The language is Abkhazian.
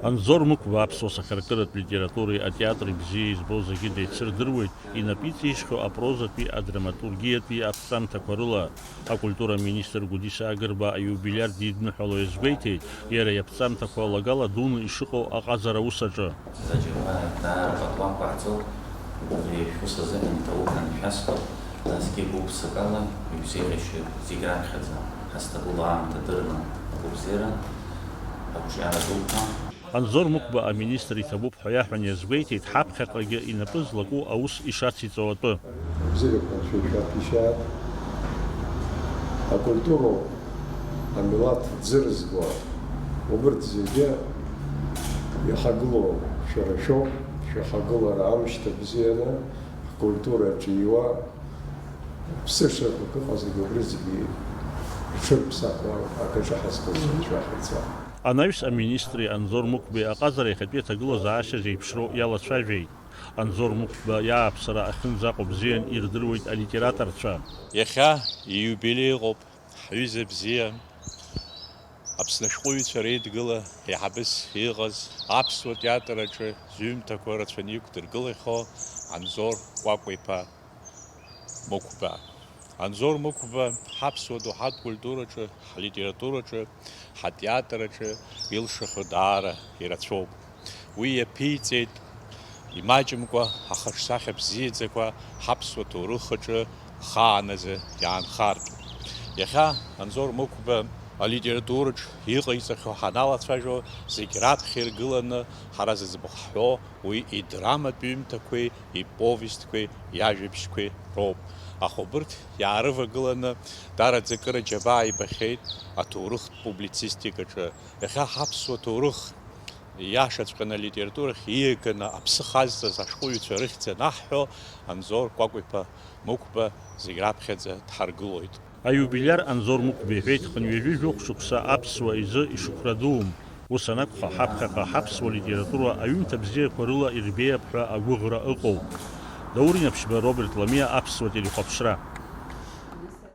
Анзор Муква аԥсуа сахьаркыратә литературеи атеатри бзиа избо зегьы деицырдыруеит инапиҵишьхьоу апрозатәи адраматургиатәи аԥҵамҭақәа рыла. Акультура министр Гәдиса Агрба аиубилиар дидныҳәало иазгәеиҭеит, иара иаԥҵамҭақәа лагала дуны ишыҟоу аҟазара аусаҿы. Анзор Мукба аминистр иҭабуп ҳәа иаҳәан иазгәеиҭеит ҳаԥхьаҟагьы инапы злаку аус ишарц иҵоу атәы. Акультуру амилаҭ ӡырызго убырҭ зегьы иахагылоу шәара шәоуп, шәахагылара амшьҭа бзианы ҳкультура ҿиуа ԥсышрақәак ыҟазаргьы убри зегьы рҽырԥсахуа акаҿы ҳазкылсуа шәахәаҩцәа. Анаҩс аминистри Анзор Мукбеи аҟазара иахьатәи аҭагылазаашьа зеиԥшроу иалацәажәеит. Анзор Мукба иааԥсара ахьынӡаҟоу бзиан ирдыруеит алитераторцәа. Иахьа ииубилеи ыҟоуп, ҳҩыза бзиа, Аԥсны ашәҟәыҩҩцәа реидгыла иаҳабыс иҟаз аԥсуа театр аҿы зҩымҭақәа рацәаны иқәдыргылахьоу Анзор Кәакәа-иԥа Мықәба. Анзор Мықәба ҳаԥсуа доуҳатә культураҿы, ҳлитератураҿы, ҳатеатраҿы илшахо даара ирацәоуп. Уи иаԥиҵеит имаҷымкәа ахаҿсахьа бзиаӡақәа ҳаԥсуа ҭоурых аҿы хааназы иаанхартә. Иахьа Анзор Мықәба алитератураҿ иҟаиҵахьоу ҳаналацәажәо зегь раԥхьа иргыланы ҳара зыӡбахәҳәо уи идраматә ҩымҭақәеи, иповестқәеи, иажәабжьқәеи роуп. Аха убырҭ иаарывагыланы дараӡакыра џьабаа ибахьеит аҭоурыхтә публицистикаҿы. Иахьа ҳаԥсуа ҭоурых иашаҵәҟьаны алитературахь ииаганы аԥсы хазҵаз ашәҟәыҩҩцәа рыхьӡ анаҳҳәо Анзор Кәакәа-иԥа Мықәба зегь раԥхьаӡа дҳаргылоит. Аиубилиар Анзор Мукба иҳәеит хынҩажәи шықәса аԥсуа изы ишықәра дуум. Ус анакәха ҳаԥхьаҟа ҳаԥсуа литература аҩымҭа бзиақәа рыла ирбеиап ҳәа агәыӷра ыҟоуп. Даурин Аԥшьба, Роберт Ламиа, аԥсуа телехәаԥшра.